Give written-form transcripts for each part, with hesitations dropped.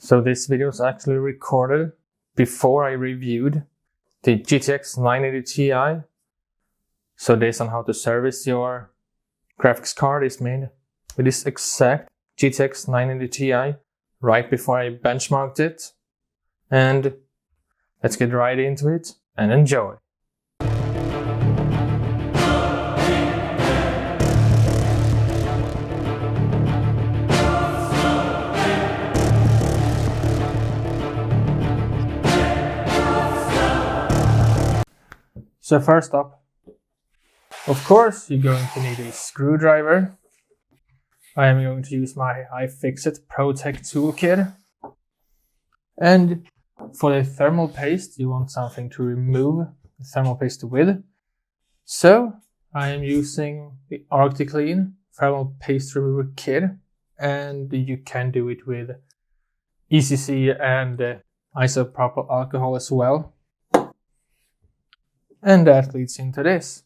So this video is actually recorded before I reviewed the GTX 980 Ti. So this on how to service your graphics card is made with this exact GTX 980 Ti right before I benchmarked it. And let's get right into it and enjoy. So first up, of course, you're going to need a screwdriver. I am going to use my iFixit Protect toolkit. And for the thermal paste, you want something to remove the thermal paste with. So I am using the OrthoClean Thermal Paste Remover Kit. And you can do it with ECC and isopropyl alcohol as well. And that leads into this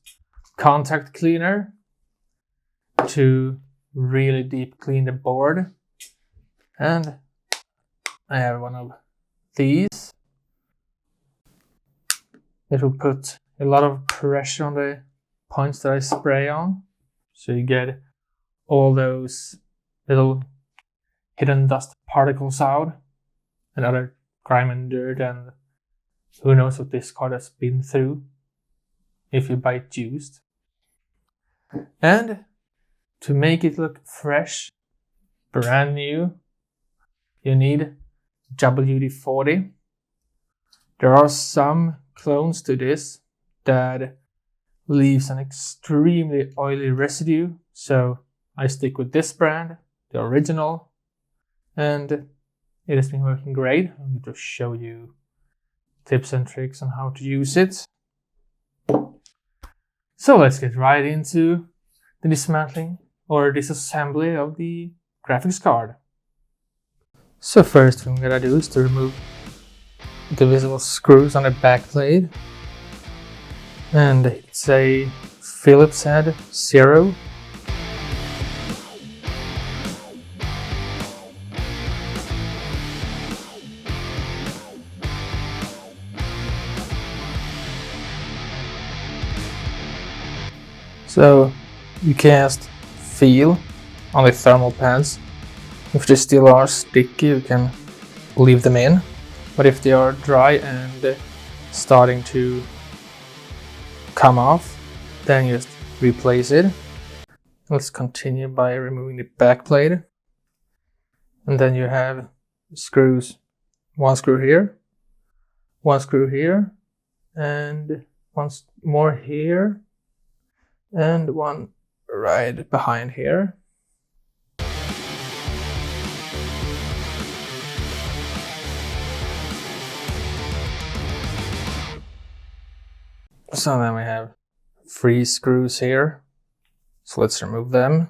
contact cleaner to really deep clean the board. And I have one of these. It will put a lot of pressure on the points that I spray on. So you get all those little hidden dust particles out and other grime and dirt, and who knows what this card has been through if you buy it used. And to make it look fresh, brand new, you need WD-40. There are some clones to this that leaves an extremely oily residue, so I stick with this brand, the original, and it has been working great. I'm going to show you tips and tricks on how to use it. So let's get right into the dismantling or disassembly of the graphics card. So first thing I'm gonna do is to remove the visible screws on the back plate. And it's a Phillips head 0. So you can just feel on the thermal pads. If they still are sticky, you can leave them in. But if they are dry and starting to come off, then you just replace it. Let's continue by removing the back plate. And then you have screws. One screw here, and one more here, and one right behind here. So then we have 3 screws here. So let's remove them.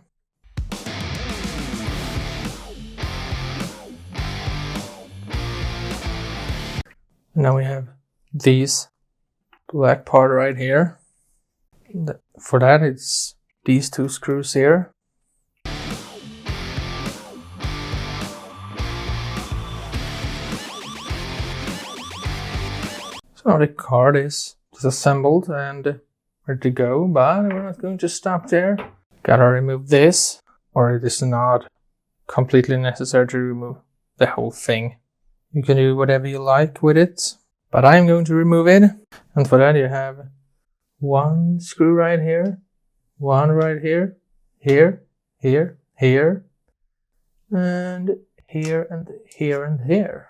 Now we have these black part right here. For that, it's these 2 screws here. So now the card is disassembled and ready to go, but we're not going to stop there. Gotta remove this, or it is not completely necessary to remove the whole thing. You can do whatever you like with it, but I'm going to remove it. And for that you have 1 screw right here, 1 right here, here, here, here, and here, and here, and here.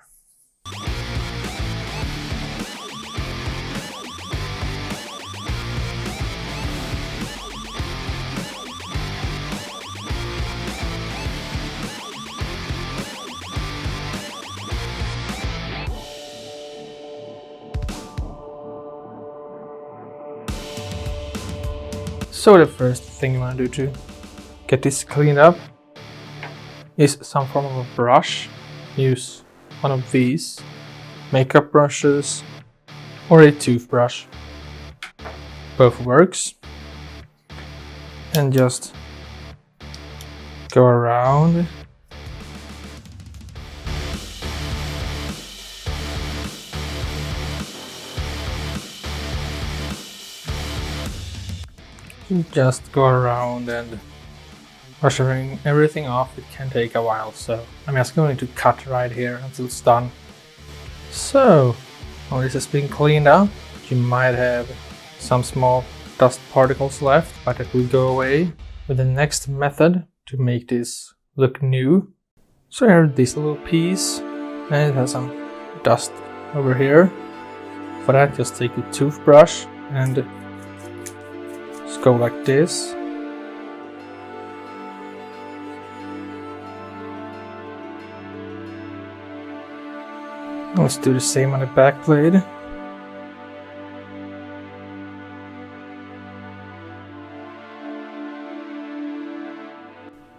So the first thing you want to do to get this cleaned up is some form of a brush. Use one of these makeup brushes or a toothbrush. Both works. And just go around just go around and brushing everything off. It can take a while, so I'm just going to cut right here until it's done. So, when this has been cleaned up, you might have some small dust particles left, but it will go away with the next method to make this look new. So I have this little piece, and it has some dust over here. For that, just take a toothbrush and just go like this. Let's do the same on the back blade.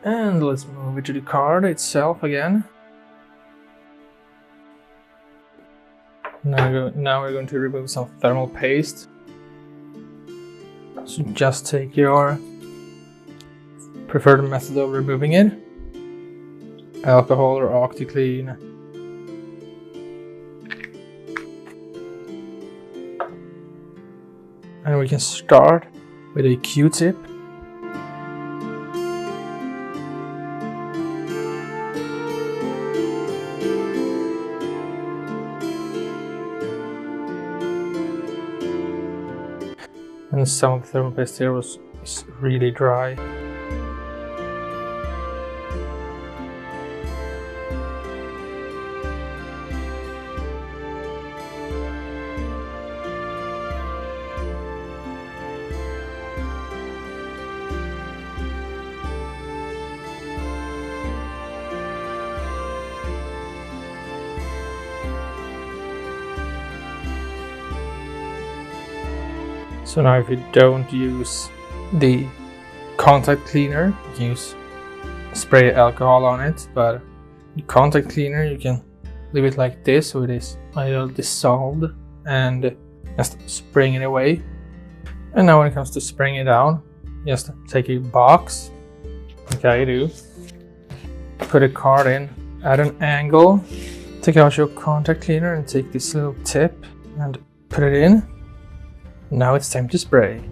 And let's move it to the card itself again. Now we're going to remove some thermal paste. So just take your preferred method of removing it. Alcohol or OxyClean. And we can start with a Q-tip. And some of the thermal paste here is really dry. So now if you don't use the contact cleaner, you can use spray alcohol on it, but the contact cleaner you can leave it like this so it is a little dissolved and just spraying it away. And now when it comes to spraying it down, just take a box, like I do, put a card in at an angle, take out your contact cleaner and take this little tip and put it in. Now it's time to spray.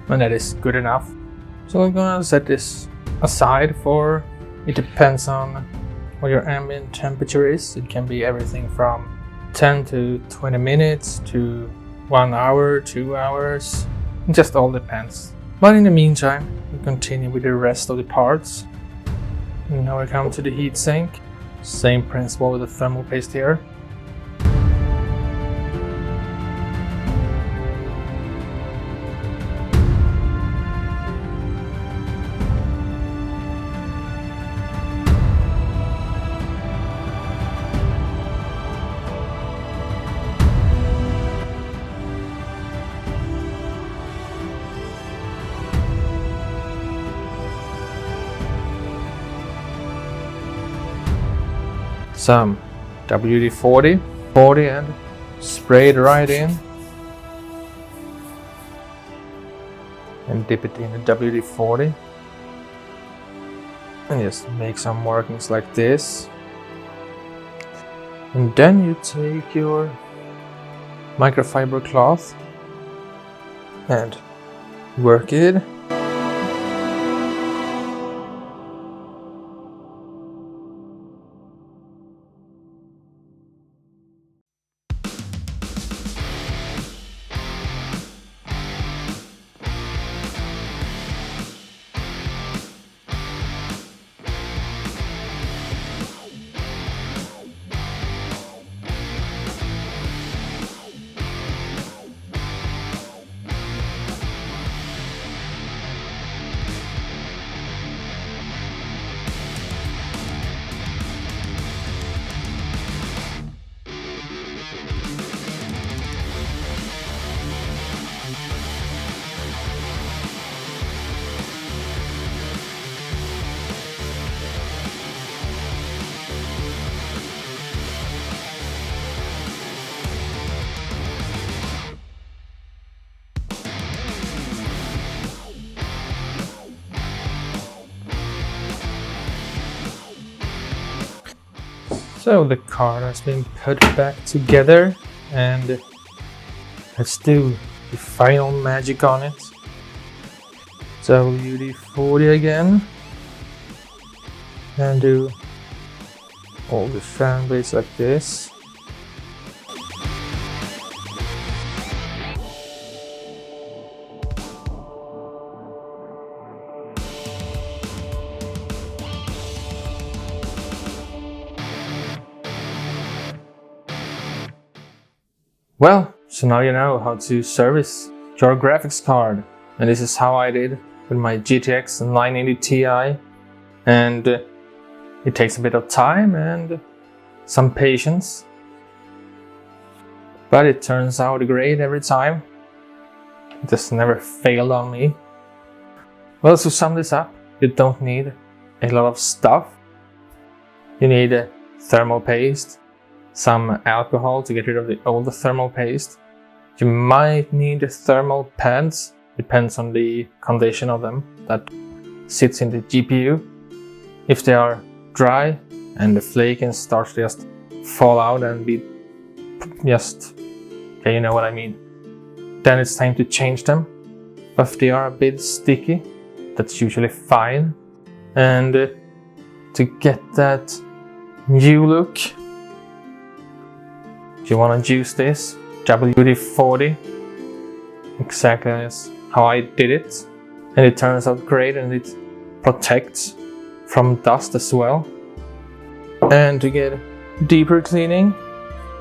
And that is good enough. So I'm gonna set this aside for, it depends on what your ambient temperature is. It can be everything from 10 to 20 minutes to 1 hour, 2 hours. It just all depends. But in the meantime, we continue with the rest of the parts. And now we come to the heatsink. Same principle with the thermal paste here. Some WD-40 and spray it right in and dip it in the WD-40 and just make some markings like this. And then you take your microfiber cloth and work it. So the card has been put back together, and let's do the final magic on it. WD-40 again. And do all the fan blades like this. Well, so now you know how to service your graphics card, and this is how I did with my GTX 980 Ti, and it takes a bit of time and some patience, but it turns out great every time. It just never failed on me. Well, to sum this up, you don't need a lot of stuff. You need thermal paste, some alcohol to get rid of the old thermal paste. You might need thermal pads, depends on the condition of them that sits in the GPU. If they are dry and the flake starts to just fall out and be just, okay, you know what I mean, then it's time to change them. But if they are a bit sticky, that's usually fine. And to get that new look, you want to use this WD-40, exactly as how I did it, and it turns out great, and it protects from dust as well. And to get deeper cleaning,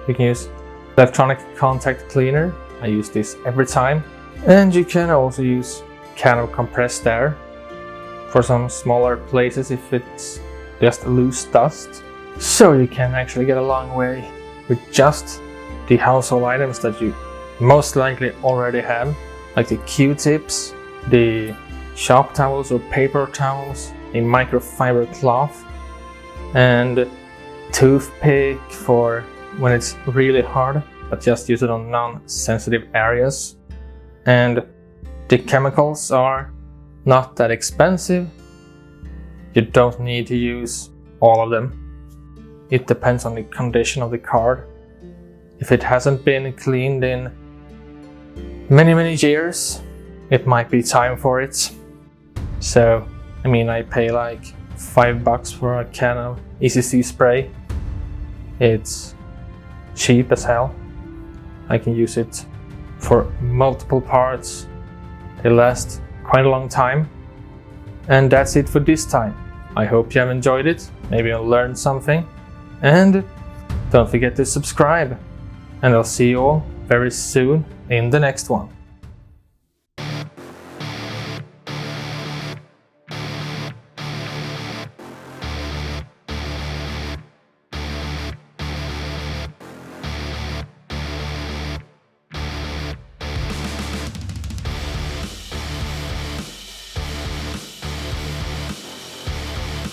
you can use electronic contact cleaner. I use this every time. And you can also use kind of compressed air for some smaller places if it's just loose dust. So you can actually get a long way with just the household items that you most likely already have, like the Q-tips, the shop towels or paper towels, a microfiber cloth, and toothpick for when it's really hard, but just use it on non-sensitive areas. And the chemicals are not that expensive. You don't need to use all of them. It depends on the condition of the card. If it hasn't been cleaned in many years, it might be time for it. So, I mean, I pay like $5 for a can of ECC spray. It's cheap as hell. I can use it for multiple parts. They last quite a long time. And that's it for this time. I hope you have enjoyed it. Maybe you'll learn something. And don't forget to subscribe. And I'll see you all very soon in the next one.